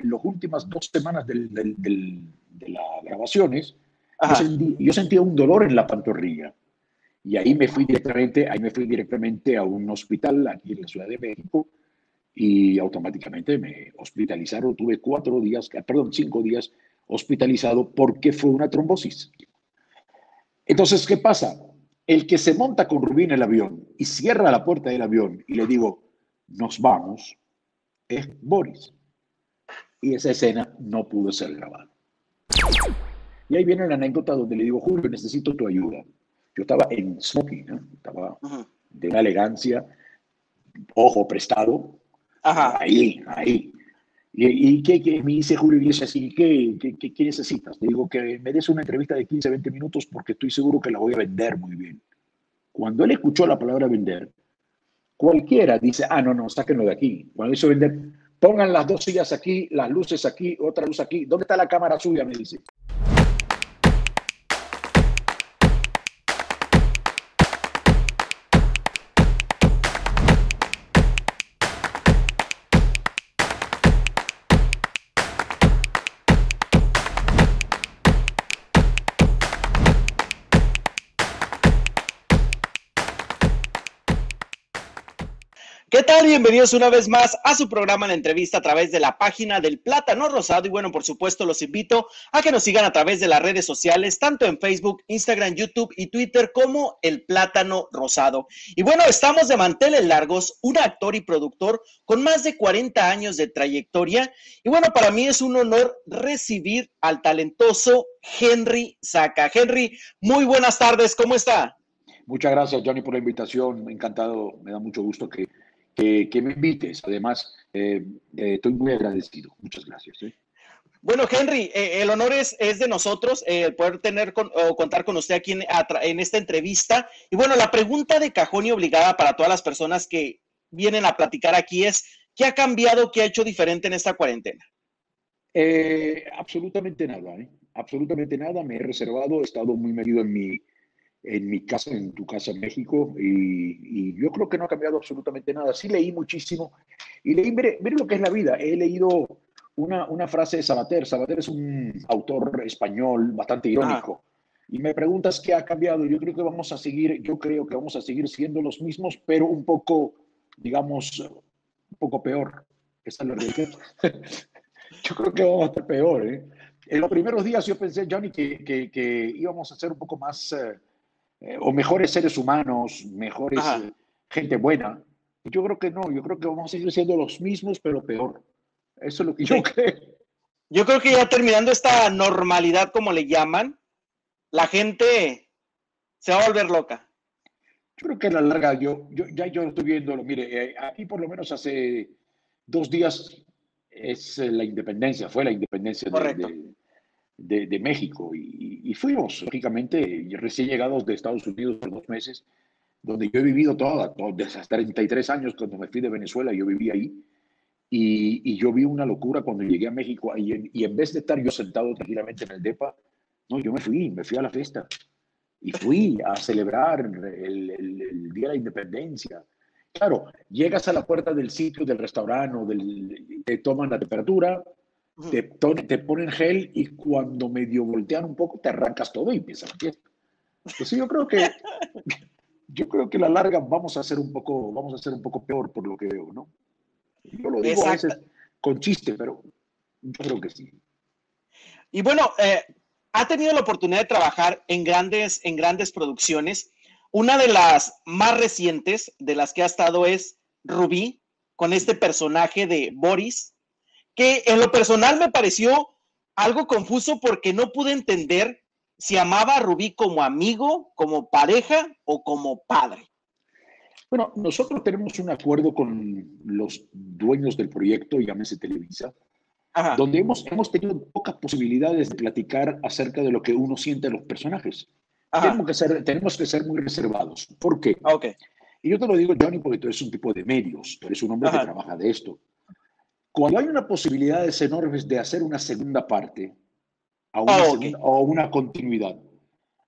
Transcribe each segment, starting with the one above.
las últimas 2 semanas de las grabaciones, Ajá. yo sentía un dolor en la pantorrilla. Y ahí me fui directamente a un hospital aquí en la Ciudad de México y automáticamente me hospitalizaron. Tuve 5 días hospitalizado porque fue una trombosis. Entonces, ¿qué pasa? El que se monta con Rubí en el avión y cierra la puerta del avión y le digo, nos vamos, es Boris. Y esa escena no pudo ser grabada. Y ahí viene la anécdota donde le digo, Julio, necesito tu ayuda. Yo estaba en smoking, ¿no? Estaba de una elegancia, ojo prestado, pero Ajá. ahí. ¿Y qué me dice Julio Iglesias? ¿Y qué necesitas? Le digo que me des una entrevista de 15, 20 minutos porque estoy seguro que la voy a vender muy bien. Cuando él escuchó la palabra vender, cualquiera dice, no, sáquenlo de aquí. Cuando hizo vender, pongan las 2 sillas aquí, las luces aquí, otra luz aquí. ¿Dónde está la cámara suya? Me dice. ¿Qué tal? Bienvenidos una vez más a su programa La Entrevista a través de la página del Plátano Rosado. Y bueno, por supuesto, los invito a que nos sigan a través de las redes sociales, tanto en Facebook, Instagram, YouTube y Twitter como El Plátano Rosado. Y bueno, estamos de manteles largos, un actor y productor con más de 40 años de trayectoria. Y bueno, para mí es un honor recibir al talentoso Henry Zaca. Henry, muy buenas tardes, ¿cómo está? Muchas gracias, Johnny, por la invitación. Encantado, me da mucho gusto que me invites. Además, estoy muy agradecido. Muchas gracias. Bueno, Henry, el honor es de nosotros poder contar con usted aquí en esta entrevista. Y bueno, la pregunta de cajón y obligada para todas las personas que vienen a platicar aquí es, ¿qué ha cambiado, qué ha hecho diferente en esta cuarentena? Absolutamente nada, absolutamente nada. Me he reservado, he estado muy metido en mi casa, en tu casa en México, y yo creo que no ha cambiado absolutamente nada. Sí leí muchísimo, y leí, mire lo que es la vida. He leído una frase de Sabater. Sabater es un autor español bastante Ajá. irónico, y me preguntas qué ha cambiado. Yo creo que vamos a seguir siendo los mismos, pero un poco, digamos, un poco peor. Esa es la realidad. Yo creo que vamos a estar peor, ¿eh? En los primeros días yo pensé, Johnny, que íbamos a ser un poco más o mejores seres humanos, mejores Ajá. gente buena. Yo creo que no, yo creo que vamos a seguir siendo los mismos, pero peor. Eso es lo que yo Sí. creo. Yo creo que ya terminando esta normalidad, como le llaman, la gente se va a volver loca. Yo creo que a la larga, yo estoy viendo, mire, aquí por lo menos hace 2 días es la independencia, fue la independencia Correcto. de México, y fuimos, lógicamente, recién llegados de Estados Unidos por 2 meses, donde yo he vivido desde hasta 33 años, cuando me fui de Venezuela, yo viví ahí, y yo vi una locura cuando llegué a México, y en vez de estar yo sentado tranquilamente en el DEPA, no, yo me fui a la fiesta, y fui a celebrar el Día de la Independencia. Claro, llegas a la puerta del sitio, del restaurante, te toman la temperatura, te ponen gel, y cuando medio voltean un poco, te arrancas todo y empieza la fiesta. Entonces yo creo que a la larga vamos a ser un poco peor por lo que veo, ¿no? Yo lo digo a Exacto. veces con chiste, pero yo creo que sí. Y bueno, ha tenido la oportunidad de trabajar en grandes producciones. Una de las más recientes de las que ha estado es Rubí, con este personaje de Boris, que en lo personal me pareció algo confuso porque no pude entender si amaba a Rubí como amigo, como pareja o como padre. Bueno, nosotros tenemos un acuerdo con los dueños del proyecto, llámese Televisa, Ajá. donde hemos tenido pocas posibilidades de platicar acerca de lo que uno siente en los personajes. Ajá. Tenemos que ser muy reservados. ¿Por qué? Ok. Y yo te lo digo, Johnny, porque tú eres un tipo de medios, tú eres un hombre que Ajá. trabaja de esto. Cuando hay una posibilidades enormes de hacer una segunda parte, Ok. o una continuidad,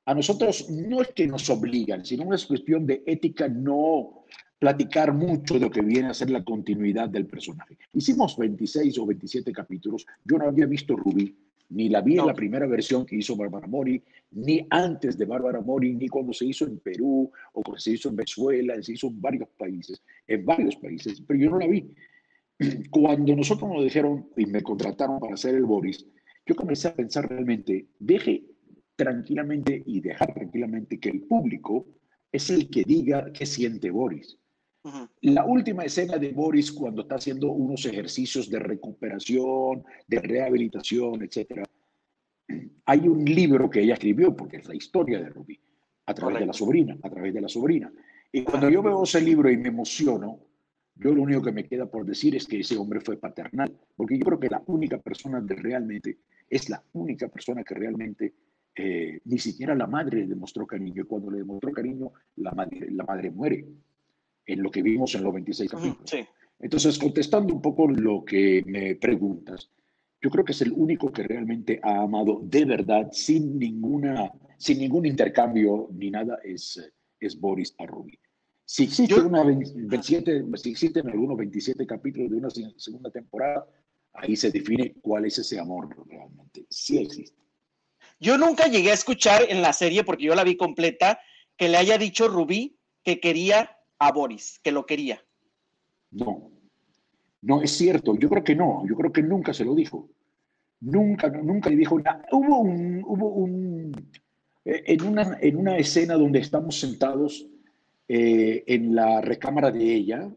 a nosotros no es que nos obligan, sino es cuestión de ética, no, platicar mucho de lo que viene a ser la continuidad del personaje. Hicimos 26 o 27 capítulos. Yo no había visto Rubí, ni la vi en la Ok. primera versión que hizo Bárbara Mori, ni antes de Bárbara Mori, ni cuando se hizo en Perú, o cuando se hizo en Venezuela, se hizo en varios países, pero yo no la vi. Cuando nosotros nos dijeron y me contrataron para hacer el Boris, yo comencé a pensar realmente, deje tranquilamente y dejar tranquilamente que el público es el que diga qué siente Boris. Ujú. La última escena de Boris cuando está haciendo unos ejercicios de recuperación, de rehabilitación, etcétera, hay un libro que ella escribió, porque es la historia de Rubí, Correcto. a través de la sobrina. Y cuando Ajá. yo veo ese libro y me emociono, yo lo único que me queda por decir es que ese hombre fue paternal, porque yo creo que la única persona que realmente, es la única persona que realmente ni siquiera la madre le demostró cariño. Y cuando le demostró cariño, la madre muere, en lo que vimos en los 26 Ujú. capítulos. Sí. Entonces, contestando un poco lo que me preguntas, yo creo que es el único que realmente ha amado de verdad, sin ningún intercambio ni nada, es Boris a Rubí. Si Yo, existe ajá. si existen algunos 27 capítulos de una segunda temporada, ahí se define cuál es ese amor realmente. Sí existe. Yo nunca llegué a escuchar en la serie, porque yo la vi completa, que le haya dicho Rubí que quería a Boris, que lo quería. No, no es cierto. Yo creo que no. Yo creo que nunca se lo dijo. Nunca, nunca le dijo nada. En una escena donde estamos sentados en la recámara de ella,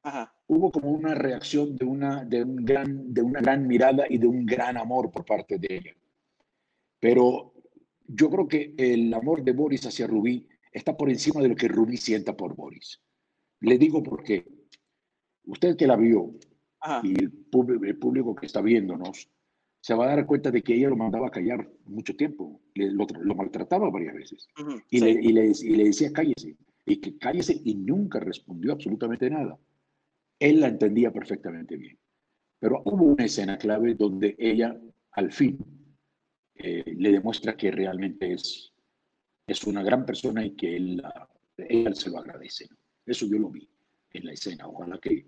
Ajá. hubo como una reacción de una gran mirada y de un gran amor por parte de ella. Pero yo creo que el amor de Boris hacia Rubí está por encima de lo que Rubí sienta por Boris. Le digo por qué. Usted que la vio Ajá. y el público que está viéndonos se va a dar cuenta de que ella lo mandaba a callar mucho tiempo, lo maltrataba varias veces Ujú. y Sí. y le decía cállese, y que cállese y nunca respondió absolutamente nada. Él la entendía perfectamente bien, pero hubo una escena clave donde ella al fin le demuestra que realmente es una gran persona y que él se lo agradece, ¿no? Eso yo lo vi en la escena. Ojalá que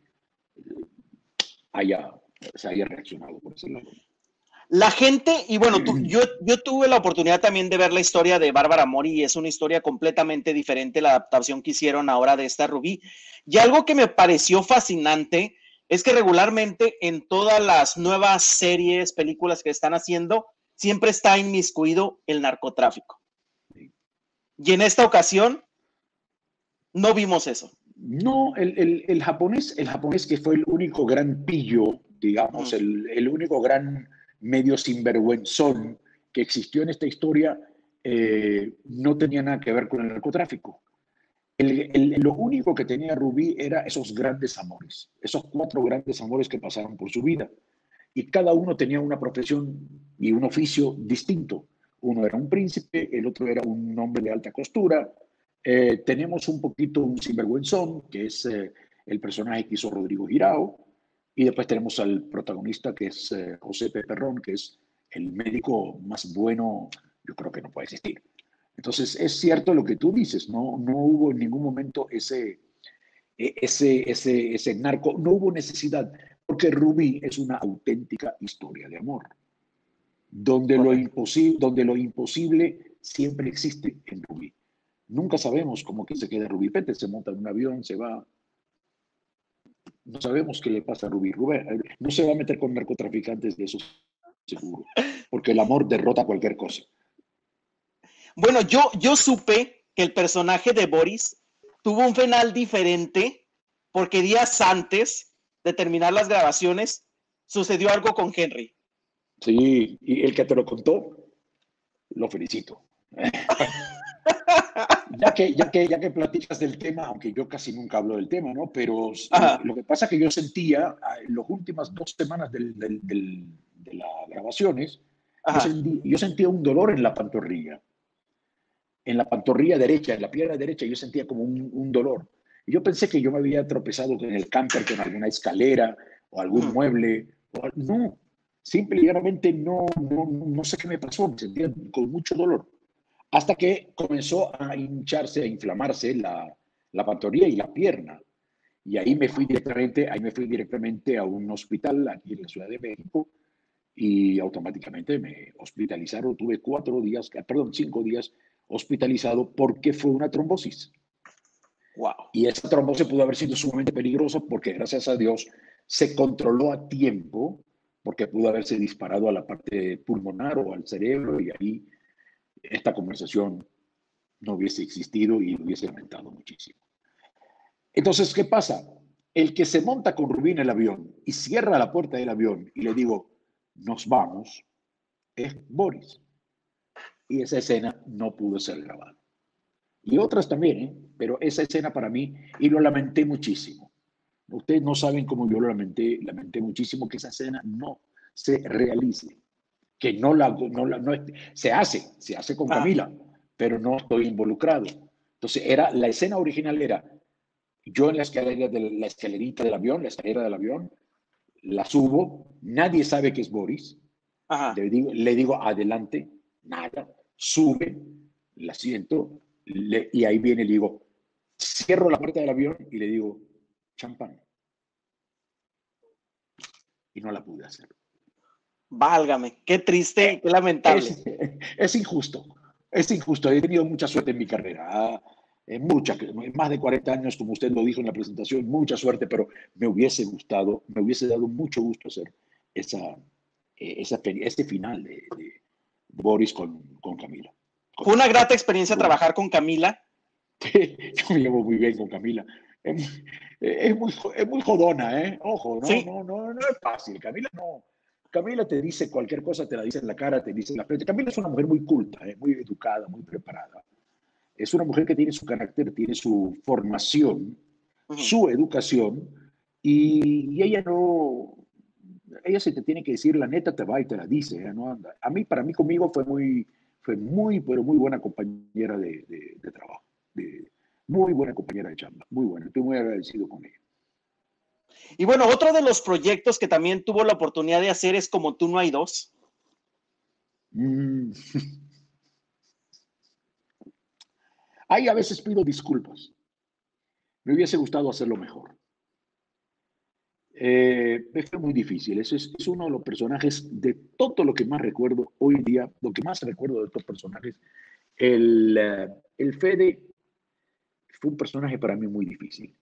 haya, se haya reaccionado por ese lado. La gente, y bueno, yo tuve la oportunidad también de ver la historia de Bárbara Mori y es una historia completamente diferente la adaptación que hicieron ahora de esta Rubí. Y algo que me pareció fascinante es que regularmente en todas las nuevas series, películas que están haciendo, siempre está inmiscuido el narcotráfico. Y en esta ocasión no vimos eso. No, el japonés que fue el único gran pillo, digamos, Uh-huh. el único gran medio sinvergüenzón que existió en esta historia, no tenía nada que ver con el narcotráfico. Lo único que tenía Rubí era esos grandes amores, esos cuatro grandes amores que pasaron por su vida. Y cada uno tenía una profesión y un oficio distinto. Uno era un príncipe, el otro era un hombre de alta costura. Tenemos un poquito un sinvergüenzón, que es el personaje que hizo Rodrigo Girao, y después tenemos al protagonista, que es José Peperrón, que es el médico más bueno, yo creo que no puede existir. Entonces, es cierto lo que tú dices, no hubo en ningún momento ese narco, no hubo necesidad, porque Rubí es una auténtica historia de amor, Correcto. donde lo imposible siempre existe en Rubí. Nunca sabemos cómo que se queda Rubí. Pete se monta en un avión, se va. No sabemos qué le pasa a Rubí. Rubí no se va a meter con narcotraficantes, de eso seguro, porque el amor derrota cualquier cosa. Bueno, yo supe que el personaje de Boris tuvo un final diferente porque días antes de terminar las grabaciones sucedió algo con Henry. Sí, y el que te lo contó, lo felicito. Ya que platicas del tema, aunque yo casi nunca hablo del tema, ¿no? Pero Ajá, lo que pasa es que yo sentía en las últimas 2 semanas de las grabaciones, ajá. yo sentía un dolor en la pantorrilla derecha, en la pierna derecha, yo sentía como un dolor. Y yo pensé que yo me había tropezado en el camper con alguna escalera o algún Uh-huh. mueble. No, simple y llanamente no sé qué me pasó, me sentía con mucho dolor hasta que comenzó a hincharse, a inflamarse la pantorrilla y la pierna. Y ahí me fui directamente a un hospital aquí en la Ciudad de México y automáticamente me hospitalizaron. Tuve 5 días hospitalizado porque fue una trombosis. Wow. Y esa trombosis pudo haber sido sumamente peligrosa porque gracias a Dios se controló a tiempo porque pudo haberse disparado a la parte pulmonar o al cerebro y ahí esta conversación no hubiese existido y lo hubiese lamentado muchísimo. Entonces, ¿qué pasa? El que se monta con Rubí en el avión y cierra la puerta del avión y le digo, nos vamos, es Boris. Y esa escena no pudo ser grabada. Y otras también, ¿eh? Pero esa escena para mí, y lo lamenté muchísimo. Ustedes no saben cómo yo lo lamenté muchísimo que esa escena no se realice, que se hace con Camila, pero no estoy involucrado. Entonces, la escena original era yo en la escalerita del avión, la escalera del avión, la subo, nadie sabe que es Boris, Ajá. le digo adelante, nada, sube, la siento, y ahí viene, le digo, cierro la puerta del avión y le digo, champán. Y no la pude hacer. Válgame, qué triste y qué lamentable. Es injusto, es injusto. He tenido mucha suerte en mi carrera. Más de 40 años, como usted lo dijo en la presentación, mucha suerte, pero me hubiese dado mucho gusto hacer este final de Boris con Camila. Fue una grata experiencia trabajar con Camila. Yo me llevo muy bien con Camila. Es muy jodona, ¿eh? Ojo, Sí. No es fácil. Camila no. Camila te dice cualquier cosa, te la dice en la cara, te dice en la frente. Camila es una mujer muy culta, muy educada, muy preparada. Es una mujer que tiene su carácter, tiene su formación, su educación, y ella se te tiene que decir la neta, te va y te la dice. Ella no anda. Para mí, conmigo pero muy buena compañera de trabajo. Muy buena compañera de chamba, muy buena. Estoy muy agradecido con ella. Y bueno, otro de los proyectos que también tuvo la oportunidad de hacer es Como tú no hay dos. Ahí a veces pido disculpas. Me hubiese gustado hacerlo mejor. Fue muy difícil. Es uno de los personajes de todo lo que más recuerdo hoy día, lo que más recuerdo de estos personajes. El Fede fue un personaje para mí muy difícil.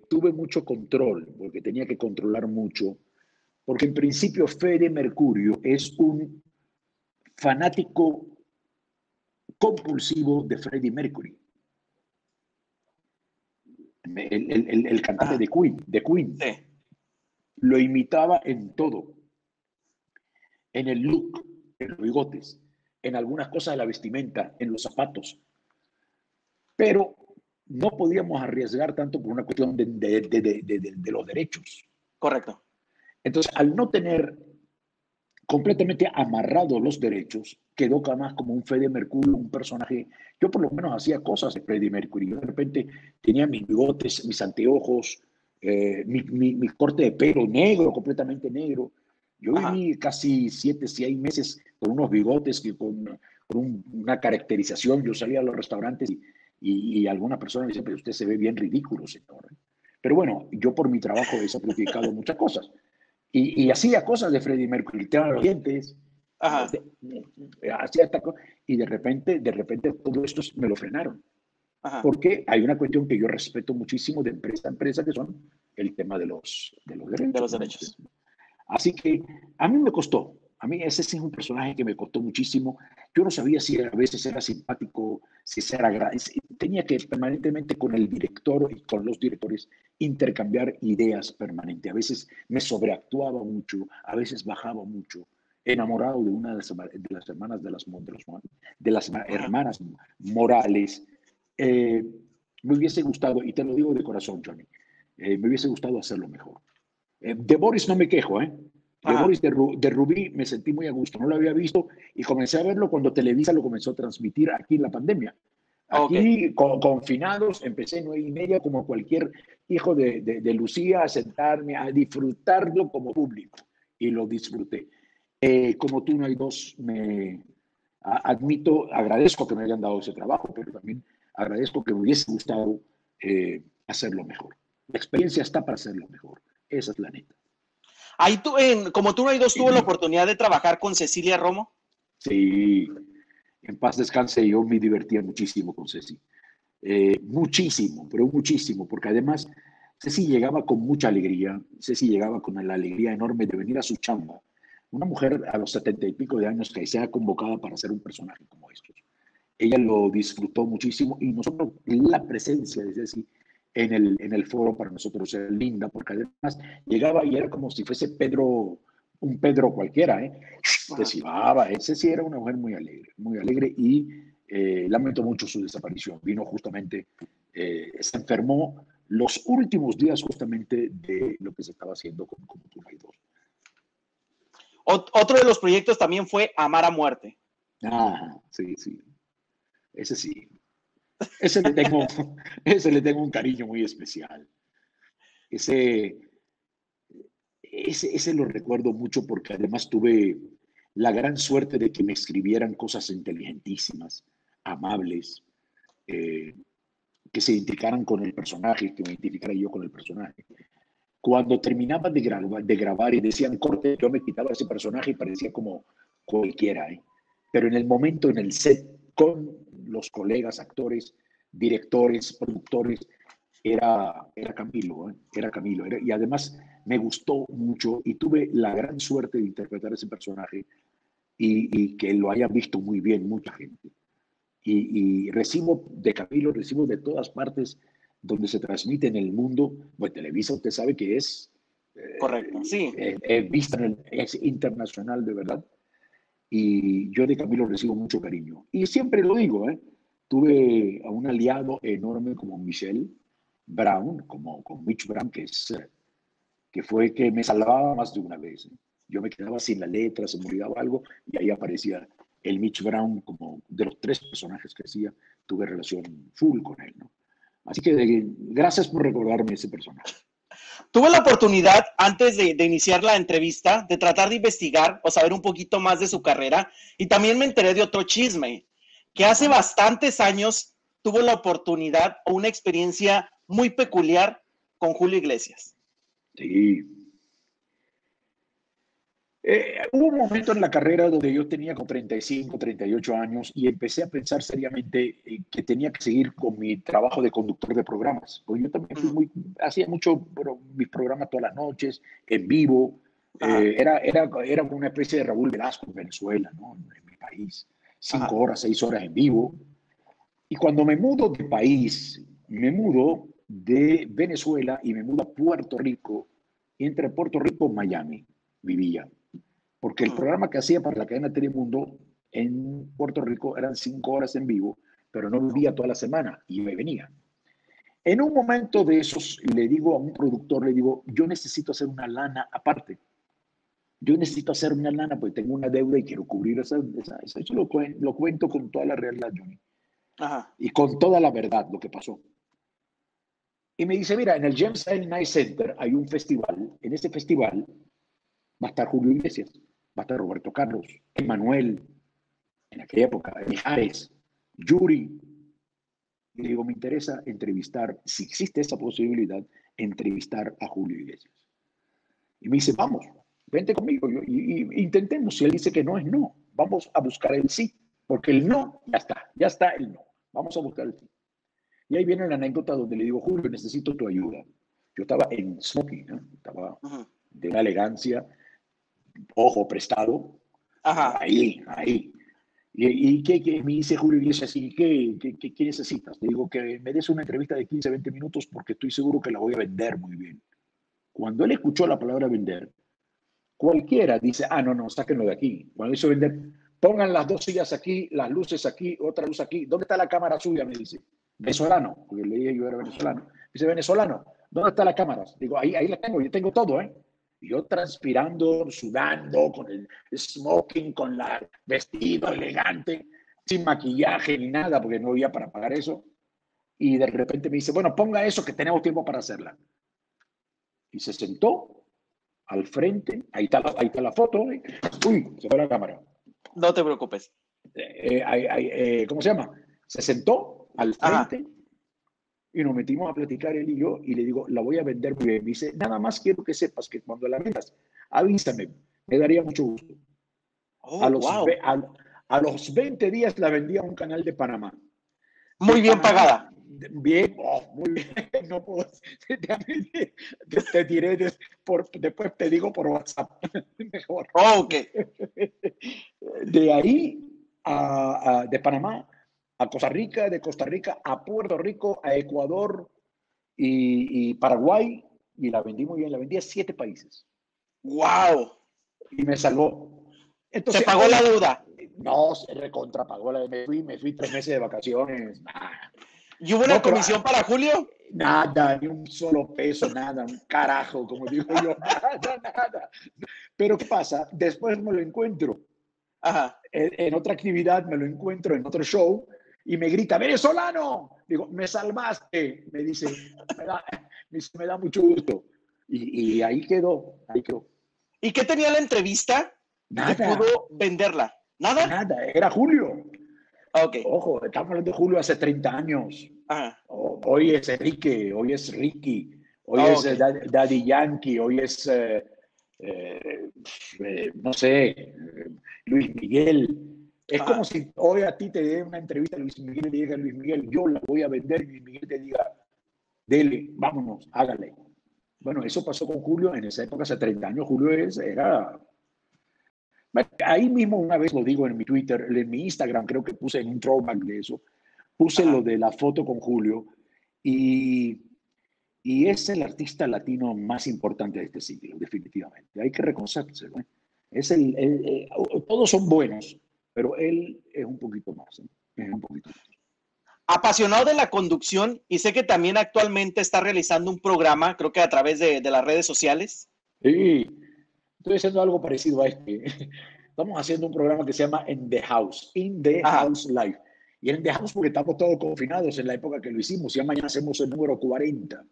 Tuve mucho control, porque tenía que controlar mucho, porque en principio Fede Mercurio es un fanático compulsivo de Freddie Mercury, el cantante de Queen. Sí. Lo imitaba en todo, en el look, en los bigotes, en algunas cosas de la vestimenta, en los zapatos, pero no podíamos arriesgar tanto por una cuestión de los derechos. Correcto. Entonces, al no tener completamente amarrados los derechos, quedó más como un Freddie Mercury, un personaje. Yo por lo menos hacía cosas de Freddie Mercury. Yo de repente tenía mis bigotes, mis anteojos, mi corte de pelo negro, completamente negro. Yo viví casi 6 meses con unos bigotes con una caracterización. Yo salía a los restaurantes y alguna persona me decía, pero usted se ve bien ridículo, señor. Pero bueno, yo por mi trabajo he sacrificado muchas cosas. Y hacía cosas de Freddie Mercury, tiraba los dientes, hacía esta cosa, y de repente todo esto me lo frenaron. Porque hay una cuestión que yo respeto muchísimo de empresa a empresa, que son el tema de los derechos. De los derechos. Así que a mí me costó. A mí ese sí es un personaje que me costó muchísimo. Yo no sabía si a veces era simpático, si era agradecido. Tenía que permanentemente con el director y con los directores intercambiar ideas permanente. A veces me sobreactuaba mucho, a veces bajaba mucho. Enamorado de una de las hermanas de las hermanas Morales. Me hubiese gustado, y te lo digo de corazón, Johnny, me hubiese gustado hacerlo mejor. De Boris no me quejo, ¿eh? Boris de Rubí me sentí muy a gusto. No lo había visto y comencé a verlo cuando Televisa lo comenzó a transmitir aquí en la pandemia. Aquí, confinados, empecé 9:30 como cualquier hijo de Lucía a sentarme, a disfrutarlo como público. Y lo disfruté. Como tú no hay dos, agradezco que me hayan dado ese trabajo, pero también agradezco que me hubiese gustado hacerlo mejor. La experiencia está para hacerlo mejor. Esa es la neta. Ahí tú, como tú no hay dos, tuvo la oportunidad de trabajar con Cecilia Romo. Sí, en paz descanse, yo me divertía muchísimo con Ceci. Muchísimo, pero muchísimo, porque además Ceci llegaba con mucha alegría, Ceci llegaba con la alegría enorme de venir a su chamba. Una mujer a los 70 y pico de años que sea convocada para ser un personaje como estos. Ella lo disfrutó muchísimo y nosotros, la presencia de Ceci en el foro para nosotros era linda, porque además llegaba y era como si fuese Pedro, un Pedro cualquiera, ¿eh? Te silbaba, Ceci era una mujer muy alegre y lamento mucho su desaparición. Vino justamente, se enfermó los últimos días justamente de lo que se estaba haciendo con Tú no hay dos. Otro de los proyectos también fue Amar a Muerte. Ah, sí, sí. Ese sí. Ese le tengo un cariño muy especial. Ese, ese lo recuerdo mucho porque además tuve la gran suerte de que me escribieran cosas inteligentísimas, amables, eh, que se identificaran con el personaje, que me identificara yo con el personaje. Cuando terminaba de grabar y decían corte, yo me quitaba ese personaje y parecía como cualquiera, ¿eh? Pero en el momento, en el set, con los colegas, actores, directores, productores, era Camilo, ¿eh? Era Camilo. Y además me gustó mucho y tuve la gran suerte de interpretar ese personaje y que lo haya visto muy bien mucha gente. Y recibo de Camilo, recibo de todas partes donde se transmite en el mundo. Pues Televisa, usted sabe que es, Correcto, sí. vista es internacional de verdad. Y yo de Camilo recibo mucho cariño. Y siempre lo digo, ¿eh? Tuve a un aliado enorme como Michelle Brown, como con Mitch Brown, que fue que me salvaba más de una vez, ¿eh? Yo me quedaba sin la letra, se me olvidaba algo, y ahí aparecía el Mitch Brown como de los tres personajes que hacía, tuve relación full con él, ¿no? Así que gracias por recordarme ese personaje. Tuve la oportunidad, antes de iniciar la entrevista, de tratar de investigar o saber un poquito más de su carrera, y también me enteré de otro chisme, que hace bastantes años tuvo la oportunidad o una experiencia muy peculiar con Julio Iglesias. Sí. Hubo un momento en la carrera donde yo tenía como 35, 38 años y empecé a pensar seriamente que tenía que seguir con mi trabajo de conductor de programas. Porque yo también hacía mucho mis programas todas las noches, en vivo. Era como una especie de Raúl Velasco en Venezuela, ¿no? En mi país. 5 horas, 6 horas en vivo. Y cuando me mudo de país, me mudo de Venezuela y me mudo a Puerto Rico. Y entre Puerto Rico y Miami vivía. Porque el programa que hacía para la cadena Telemundo en Puerto Rico eran 5 horas en vivo, pero no vivía toda la semana y me venía. En un momento de esos le digo a un productor, le digo, yo necesito hacer una lana aparte. Yo necesito hacer una lana porque tengo una deuda y quiero cubrir esa. Eso lo cuento con toda la realidad, Johnny. Y con toda la verdad lo que pasó. Y me dice, mira, en el James L. Knight Center hay un festival. En ese festival va a estar Julio Iglesias, va a estar Roberto Carlos, Emanuel, en aquella época, Mijares, Yuri. Y le digo, me interesa entrevistar, si existe esa posibilidad, entrevistar a Julio Iglesias. Y me dice, vamos, vente conmigo y intentemos. Si él dice que no, es no. Vamos a buscar el sí, porque el no, ya está el no. Vamos a buscar el sí. Y ahí viene la anécdota donde le digo, Julio, necesito tu ayuda. Yo estaba en smoking, ¿no? Estaba de una elegancia, ojo prestado, ahí. ¿Y qué me dice Julio Iglesias? ¿Y qué necesitas? Le digo que me des una entrevista de 15, 20 minutos porque estoy seguro que la voy a vender muy bien. Cuando él escuchó la palabra vender, cualquiera dice, no, sáquenlo de aquí. Cuando hizo vender, pongan las 2 sillas aquí, las luces aquí, otra luz aquí. ¿Dónde está la cámara suya? Me dice. Venezolano, porque le dije yo era venezolano. Dice, venezolano, ¿dónde está la cámara? Digo, ahí la tengo, yo tengo todo, ¿eh? Y yo transpirando, sudando, con el smoking, con el vestido elegante, sin maquillaje ni nada, porque no había para pagar eso. Y de repente me dice, bueno, ponga eso que tenemos tiempo para hacerla. Y se sentó al frente, ahí está la foto. ¿Eh? Uy, se fue la cámara. No te preocupes. ¿Cómo se llama? Se sentó al frente Y nos metimos a platicar él y yo, y le digo, la voy a vender muy bien. Me dice, nada más quiero que sepas que cuando la vendas, avísame, me daría mucho gusto. A Oh, los, wow. a los 20 días la vendí a un canal de Panamá. De Muy bien Panamá, pagada. bien, oh, muy bien, no puedo, te diré, después te digo por WhatsApp, mejor. Oh, ok. De ahí, de Panamá a Costa Rica, de Costa Rica a Puerto Rico, a Ecuador y Paraguay, y la vendí muy bien, la vendí a 7 países Wow. y me salvó. Se Entonces, pagó la hoy, deuda. no, se recontrapagó, me fui 3 meses de vacaciones, nah. ¿Y hubo una No, pero comisión para Julio? nada, ni un solo peso, nada, un carajo, como digo yo, nada, nada. Pero ¿qué pasa? Después me lo encuentro Ajá. en otra actividad, me lo encuentro en otro show y me grita, venezolano. Digo, me salvaste. Me da mucho gusto. Y ahí quedó, ahí quedó. ¿Y qué tenía la entrevista que pudo Nada, venderla? ¿Nada? nada, era Julio. Ok. Ojo, estamos hablando de Julio hace 30 años. Ajá. Hoy es Enrique, hoy es Ricky, hoy es Ok. Daddy Yankee, hoy es, no sé, Luis Miguel. Es como Ajá. si hoy a ti te dé una entrevista a Luis Miguel y le diga a Luis Miguel, yo la voy a vender, y Luis Miguel te diga, dele, vámonos, hágale. Bueno, eso pasó con Julio en esa época, hace 30 años. Julio era. Ahí mismo una vez lo digo en mi Twitter, en mi Instagram, creo que puse en un throwback de eso, puse lo Ajá. de la foto con Julio y, y es el artista latino más importante de este siglo, definitivamente. Hay que reconocérselo, ¿eh? Todos son buenos, pero él es un poquito más, ¿eh? Es un poquito más. Apasionado de la conducción y sé que también actualmente está realizando un programa, creo que a través de las redes sociales. Sí, estoy haciendo algo parecido a este. Estamos haciendo un programa que se llama In the Ajá. House Live. Y en The House porque estamos todos confinados en la época que lo hicimos. Ya mañana hacemos el número 40.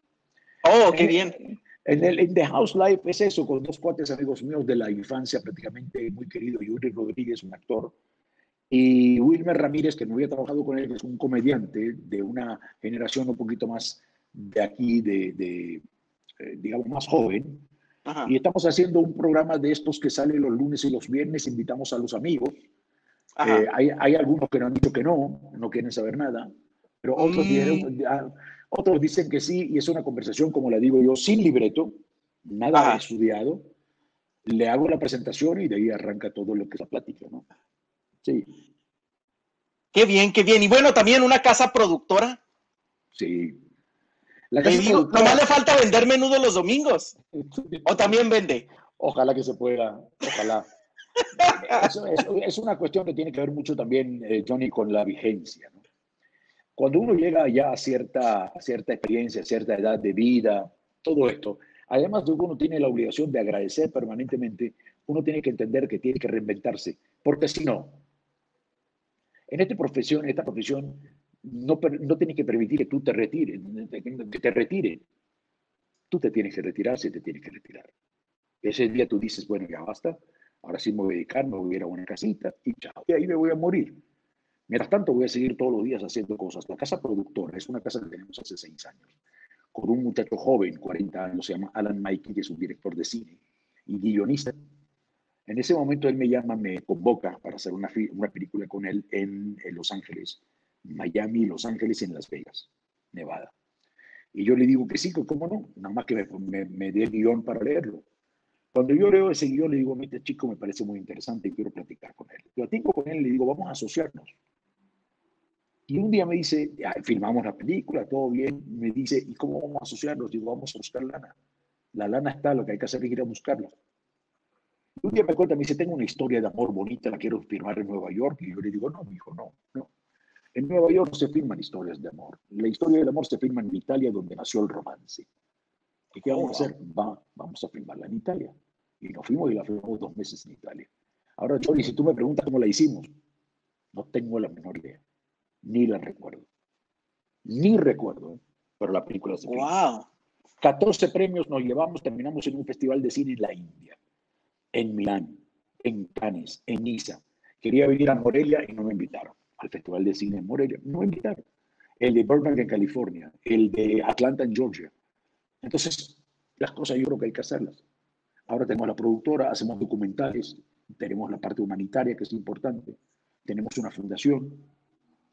Oh, qué bien. En The House Live es eso, con 2 cuates amigos míos de la infancia prácticamente, muy querido, Yuri Rodríguez, un actor, y Wilmer Ramírez, que no había trabajado con él, que es un comediante de una generación un poquito más de aquí, digamos, más joven. Y Ajá. estamos haciendo un programa de estos que sale los lunes y los viernes, invitamos a los amigos. Ajá. Hay algunos que no han dicho que no quieren saber nada, pero Mm, otros dicen que sí, y es una conversación, como la digo yo, sin libreto, nada ajá. estudiado. Le hago la presentación y de ahí arranca todo lo que es la plática, ¿no? Sí, Qué bien, qué bien. Y bueno, también una casa productora. sí. La Le casa digo, nomás le productora, falta vender menudo los domingos. O también vende. ojalá que se pueda, ojalá. Es una cuestión que tiene que ver mucho también, Johnny, con la vigencia, ¿no? Cuando uno llega ya a cierta experiencia, a cierta edad de vida, todo esto, además de que uno tiene la obligación de agradecer permanentemente, uno tiene que entender que tiene que reinventarse, porque si no, en esta profesión no tiene que permitir que tú te retires, que te retiren. Tú te tienes que retirar si te tienes que retirar. Ese día tú dices, bueno, ya basta, ahora sí me voy a dedicar, me voy a ir a una casita y chao, y ahí me voy a morir. Mientras tanto, voy a seguir todos los días haciendo cosas. La casa productora es una casa que tenemos hace 6 años, con un muchacho joven, 40 años, se llama Alan Mikey, que es un director de cine y guionista. En ese momento él me llama, me convoca para hacer una película con él en Los Ángeles, Miami, Los Ángeles y en Las Vegas, Nevada. Y yo le digo que sí, que cómo no, nada más que me dé el guión para leerlo. Cuando yo leo ese guión, le digo, este chico me parece muy interesante y quiero platicar con él. Platico con él y le digo, vamos a asociarnos. Y un día me dice, ya, filmamos la película, todo bien. Me dice, ¿y cómo vamos a asociarnos? Digo, vamos a buscar lana. La lana está, lo que hay que hacer es ir a buscarla. Y un día me cuenta, me dice, tengo una historia de amor bonita, la quiero firmar en Nueva York. Y yo le digo, no, mi hijo, no, no. En Nueva York no se firman historias de amor. La historia del amor se firma en Italia, donde nació el romance. ¿Y qué Oh, vamos a wow. hacer? Vamos a filmarla en Italia. Y nos fuimos y la filmamos 2 meses en Italia. Ahora, Chori, si tú me preguntas cómo la hicimos, no tengo la menor idea. Ni la recuerdo. Ni recuerdo, ¿eh? Pero la película se filmó. Wow. 14 premios nos llevamos, terminamos en un festival de cine en la India, en Milán, en Cannes, en Niza. Quería venir a Morelia y no me invitaron. Al Festival de Cine en Morelia, no me invitaron. el de Burbank en California, el de Atlanta en Georgia. Entonces, las cosas yo creo que hay que hacerlas. Ahora tenemos la productora, hacemos documentales, tenemos la parte humanitaria que es importante, tenemos una fundación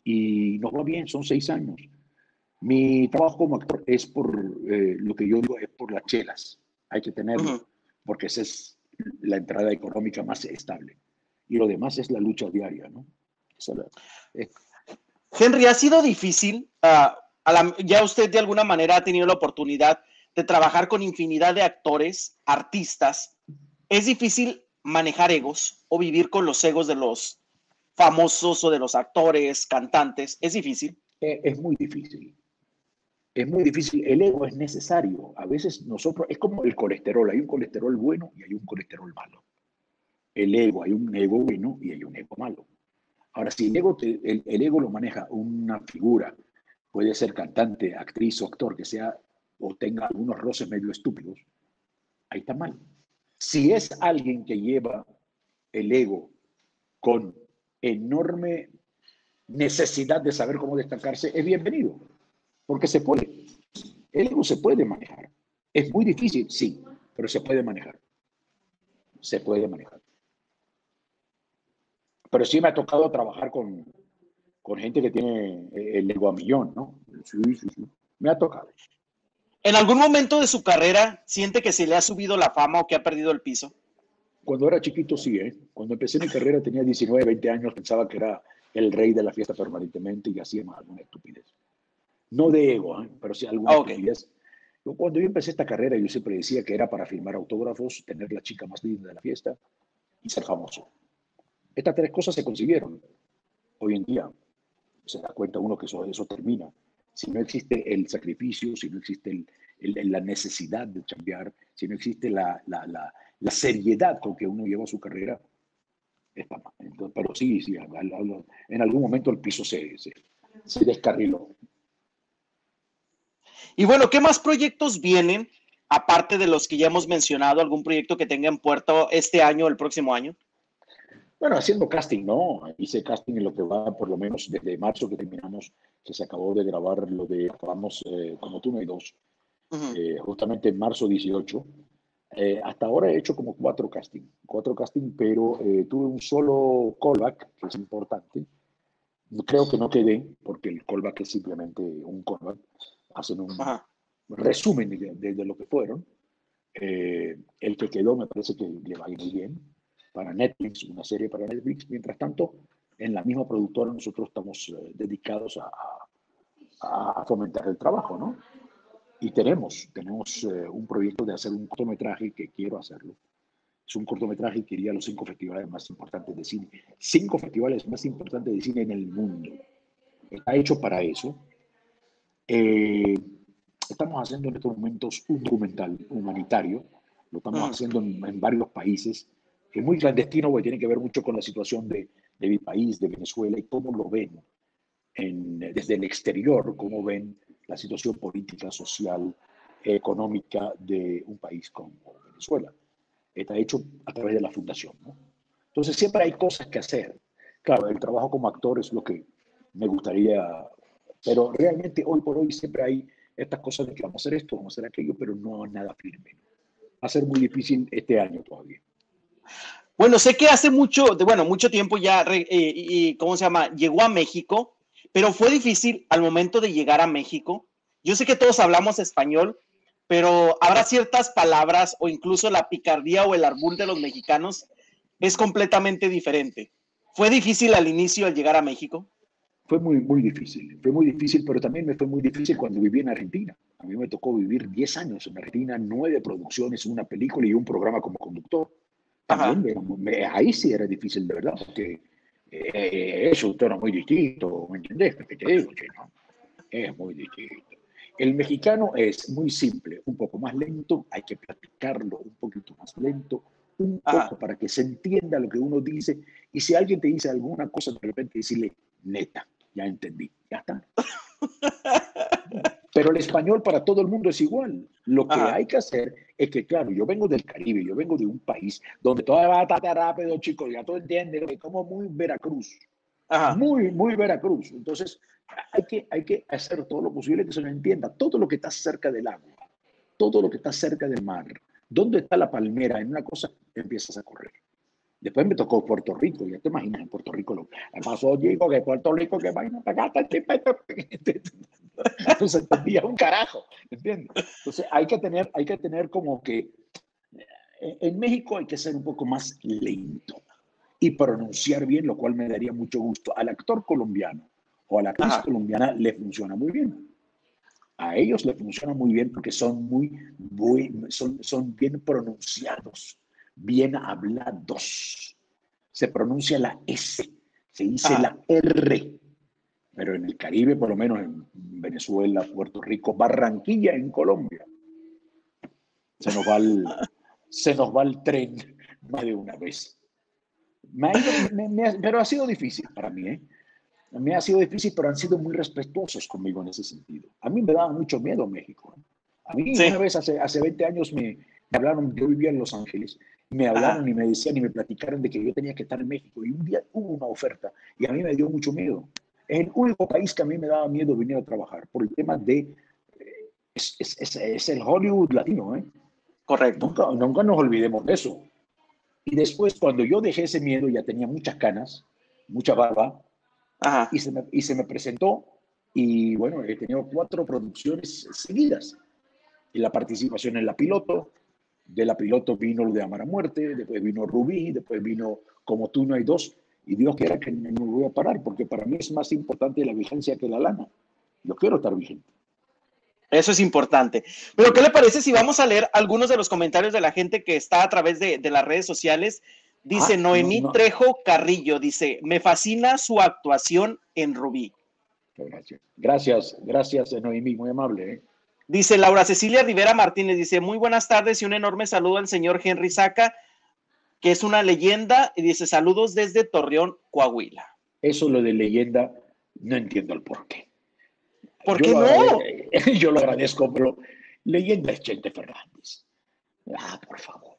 y nos va bien, son 6 años. Mi trabajo como actor es por, lo que yo digo, es por las chelas. Hay que tenerlo, porque esa es la entrada económica más estable. Y lo demás es la lucha diaria, ¿no? Henry, ¿ha sido difícil? Ya usted de alguna manera ha tenido la oportunidad de trabajar con infinidad de actores, artistas. ¿Es difícil manejar egos o vivir con los egos de los famosos o de los actores, cantantes? ¿Es difícil? Es muy difícil. Es muy difícil. El ego es necesario. A veces nosotros, es como el colesterol. Hay un colesterol bueno y hay un colesterol malo. El ego, hay un ego bueno y hay un ego malo. Ahora, si el ego lo maneja una figura, puede ser cantante, actriz o actor, que sea o tenga algunos roces medio estúpidos, ahí está mal. Si es alguien que lleva el ego con enorme necesidad de saber cómo destacarse, es bienvenido, porque se puede. El ego se puede manejar. Es muy difícil, sí, pero se puede manejar. Se puede manejar. Pero sí me ha tocado trabajar con gente que tiene el ego a millón, ¿no? Sí, sí, sí. Me ha tocado. ¿En algún momento de su carrera siente que se le ha subido la fama o que ha perdido el piso? Cuando era chiquito, sí, ¿eh? Cuando empecé mi carrera tenía 19, 20 años, pensaba que era el rey de la fiesta permanentemente y hacía más alguna estupidez. No de ego, ¿eh? Pero sí alguna estupidez. Cuando yo empecé esta carrera, yo siempre decía que era para firmar autógrafos, tener la chica más linda de la fiesta y ser famoso. Estas 3 cosas se consiguieron. Hoy en día se da cuenta uno que eso termina. Si no existe el sacrificio, si no existe la necesidad de cambiar, si no existe la seriedad con que uno lleva su carrera, está mal. Entonces, pero sí, en algún momento el piso se descarriló. Y bueno, ¿qué más proyectos vienen, aparte de los que ya hemos mencionado? ¿Algún proyecto que tenga en puerto este año o el próximo año? Bueno, haciendo casting, ¿no? Hice casting en lo que va, por lo menos desde marzo que terminamos, que se acabó de grabar lo de Acabamos como tú no hay dos, justamente en marzo 18. Hasta ahora he hecho como 4 casting, pero tuve un solo callback, que es importante. Creo que no quedé, porque el callback es simplemente un callback. Hacen un resumen de lo que fueron. El que quedó me parece que le va a ir muy bien para Netflix, una serie para Netflix. Mientras tanto, en la misma productora nosotros estamos dedicados a fomentar el trabajo, ¿no? Y tenemos un proyecto de hacer un cortometraje que quiero hacerlo. Es un cortometraje que iría a los 5 festivales más importantes de cine. 5 festivales más importantes de cine en el mundo. Está hecho para eso. Estamos haciendo en estos momentos un documental humanitario. Lo estamos haciendo en varios países. Es muy clandestino porque tiene que ver mucho con la situación de mi país, de Venezuela, y cómo lo ven desde el exterior, cómo ven la situación política, social, económica de un país como Venezuela. Está hecho a través de la fundación, ¿no? Entonces siempre hay cosas que hacer. Claro, el trabajo como actor es lo que me gustaría, pero realmente hoy por hoy siempre hay estas cosas de que vamos a hacer esto, vamos a hacer aquello, pero no nada firme. Va a ser muy difícil este año todavía. Bueno, sé que hace mucho tiempo ya, ¿cómo se llama? Llegó a México, pero fue difícil al momento de llegar a México. Yo sé que todos hablamos español, pero habrá ciertas palabras o incluso la picardía o el arbul de los mexicanos es completamente diferente. ¿Fue difícil al inicio al llegar a México? Fue muy difícil, pero también me fue muy difícil cuando viví en Argentina. A mí me tocó vivir 10 años en Argentina, 9 producciones, una película y un programa como conductor. También ahí sí era difícil, de verdad, porque es un tono muy distinto, ¿me entendés? ¿Qué te digo, che, no? Es muy distinto. El mexicano es muy simple, un poco más lento, hay que platicarlo un poquito más lento, un poco para que se entienda lo que uno dice, y si alguien te dice alguna cosa, de repente decirle, neta, ya entendí, ya está. Pero el español para todo el mundo es igual. Lo que hay que hacer es que, claro, yo vengo del Caribe, yo vengo de un país donde todo va tan rápido, chicos, ya todo entiende, como muy Veracruz. Ajá. muy Veracruz. Entonces, hay que hacer todo lo posible que se lo entienda. Todo lo que está cerca del agua, todo lo que está cerca del mar, ¿dónde está la palmera? En una cosa empiezas a correr. Después me tocó Puerto Rico, ya te imaginas, en Puerto Rico lo pasó, digo, que Puerto Rico, que vaina, pegata, no se entendía un carajo, ¿entiendes? Entonces hay que tener como que, en México hay que ser un poco más lento y pronunciar bien, lo cual me daría mucho gusto. Al actor colombiano o a la actriz Ajá. colombiana le funciona muy bien. A ellos le funciona muy bien porque son bien pronunciados, bien hablados. Se pronuncia la S, se dice Ajá. la R. Pero en el Caribe, por lo menos en Venezuela, Puerto Rico, Barranquilla, en Colombia, se nos va el, se nos va el tren más de una vez. Pero ha sido difícil para mí, ¿eh? Me ha sido difícil, pero han sido muy respetuosos conmigo en ese sentido. A mí me daba mucho miedo México. A mí una Sí. vez hace 20 años me hablaron, yo vivía en Los Ángeles, me hablaron Ajá. y me decían y me platicaron de que yo tenía que estar en México. Y un día hubo una oferta y a mí me dio mucho miedo. Es el único país que a mí me daba miedo venir a trabajar por el tema de... Es el Hollywood latino, ¿eh? Correcto. Nunca nos olvidemos de eso. Y después, cuando yo dejé ese miedo, ya tenía muchas canas, mucha barba, Ajá. y se me presentó. Y bueno, he tenido 4 producciones seguidas. Y la participación en la piloto, de la piloto vino lo de Amar a Muerte, después vino Rubí, después vino Como tú no hay dos. Y Dios quiera que no me voy a parar, porque para mí es más importante la vigencia que la lana. Yo quiero estar vigente. Eso es importante. Pero, ¿qué le parece si vamos a leer algunos de los comentarios de la gente que está a través de las redes sociales? Dice No, Noemí no. Trejo Carrillo, dice, me fascina su actuación en Rubí. Gracias, Noemí, muy amable. ¿Eh? Dice Laura Cecilia Rivera Martínez, dice, muy buenas tardes y un enorme saludo al señor Henry Saca, que es una leyenda, y dice, saludos desde Torreón, Coahuila. Eso lo de leyenda, no entiendo el porqué. ¿Por qué no? Yo lo agradezco, pero leyenda es Chente Fernández. Por favor.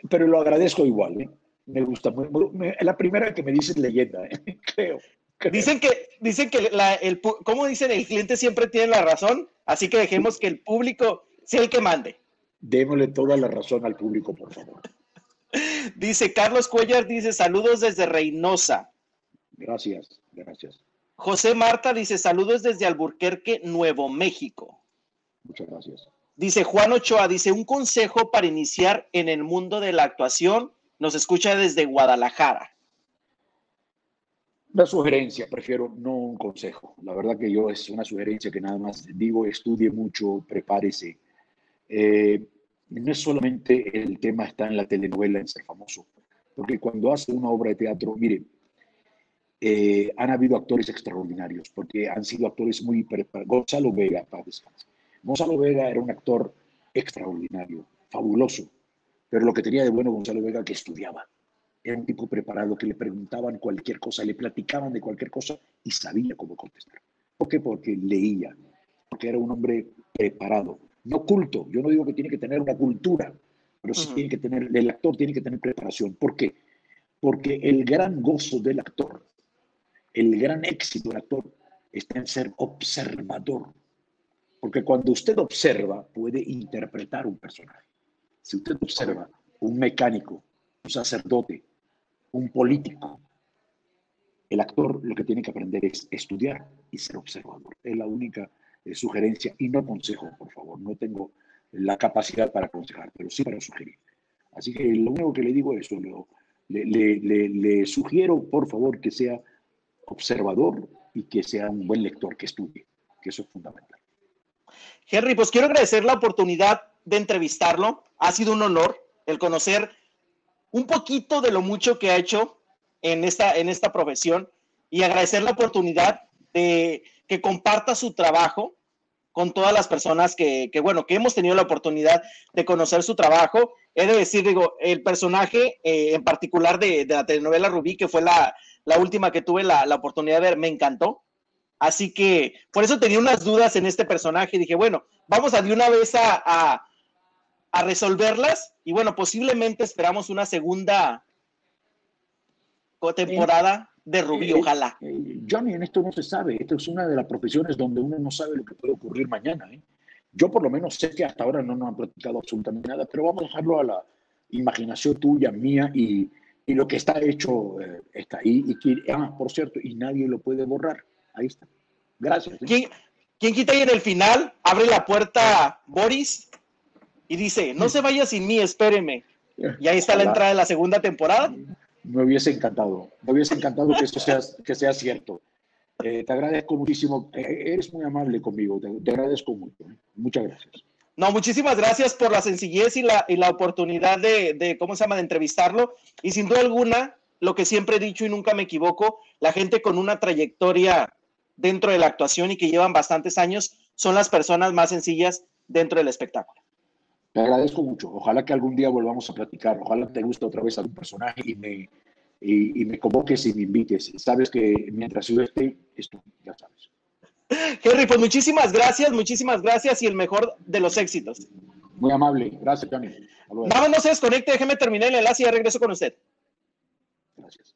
Pero lo agradezco igual, ¿eh? Me gusta. La primera que me dices leyenda, ¿eh? creo. Dicen que ¿cómo dicen? El cliente siempre tiene la razón, así que dejemos que el público sea el que mande. Démosle toda la razón al público, por favor. Dice Carlos Cuellar, dice saludos desde Reynosa. Gracias. José Marta dice saludos desde Alburquerque, Nuevo México. Muchas gracias. Dice Juan Ochoa, dice un consejo para iniciar en el mundo de la actuación. Nos escucha desde Guadalajara. Una sugerencia, prefiero no un consejo. La verdad que yo es una sugerencia que nada más digo, estudie mucho, prepárese. No es solamente el tema está en la telenovela, en ser famoso, porque cuando hace una obra de teatro, mire, han habido actores extraordinarios, porque han sido actores muy preparados. Gonzalo Vega, para descansar. Gonzalo Vega era un actor extraordinario, fabuloso, pero lo que tenía de bueno Gonzalo Vega que estudiaba. Era un tipo preparado que le preguntaban cualquier cosa, le platicaban de cualquier cosa y sabía cómo contestar. ¿Por qué? Porque leía, porque era un hombre preparado, no culto. Yo no digo que tiene que tener una cultura, pero sí tiene que tener, el actor tiene que tener preparación. ¿Por qué? Porque el gran gozo del actor, el gran éxito del actor está en ser observador. Porque cuando usted observa, puede interpretar un personaje. Si usted observa un mecánico, un sacerdote, un político, el actor lo que tiene que aprender es estudiar y ser observador. Es la única sugerencia y no consejo, por favor. No tengo la capacidad para aconsejar, pero sí para sugerir. Así que lo único que le digo es eso. Le sugiero, por favor, que sea observador y que sea un buen lector, que estudie, que eso es fundamental. Henry, pues quiero agradecer la oportunidad de entrevistarlo. Ha sido un honor el conocer un poquito de lo mucho que ha hecho en esta profesión y agradecer la oportunidad de que comparta su trabajo con todas las personas que hemos tenido la oportunidad de conocer su trabajo. He de decir, digo, el personaje en particular de la telenovela Rubí, que fue la última que tuve la oportunidad de ver, me encantó. Así que por eso tenía unas dudas en este personaje. Dije, bueno, vamos a de una vez a resolverlas y bueno, posiblemente esperamos una segunda temporada de Rubí, ojalá. Johnny, en esto no se sabe. Esto es una de las profesiones donde uno no sabe lo que puede ocurrir mañana. Yo por lo menos sé que hasta ahora no nos han platicado absolutamente nada, pero vamos a dejarlo a la imaginación tuya, mía, y lo que está hecho está ahí. Y que, por cierto, y nadie lo puede borrar. Ahí está. Gracias. ¿Quién quita ahí en el final? Abre la puerta Boris y dice, no se vaya sin mí, espéreme. Y ahí está la entrada de la segunda temporada. Me hubiese encantado que eso sea cierto. Te agradezco muchísimo. Eres muy amable conmigo. Te agradezco mucho. Muchas gracias. No, muchísimas gracias por la sencillez y la oportunidad de, ¿cómo se llama?, de entrevistarlo. Y sin duda alguna, lo que siempre he dicho y nunca me equivoco, la gente con una trayectoria dentro de la actuación y que llevan bastantes años son las personas más sencillas dentro del espectáculo. Te agradezco mucho. Ojalá que algún día volvamos a platicar. Ojalá te guste otra vez algún personaje y me convoques y me invites. Sabes que mientras yo esté, esto, ya sabes. Henry, pues muchísimas gracias y el mejor de los éxitos. Muy amable. Gracias, Johnny. Nada más no se desconecte, déjeme terminar el enlace y ya regreso con usted. Gracias.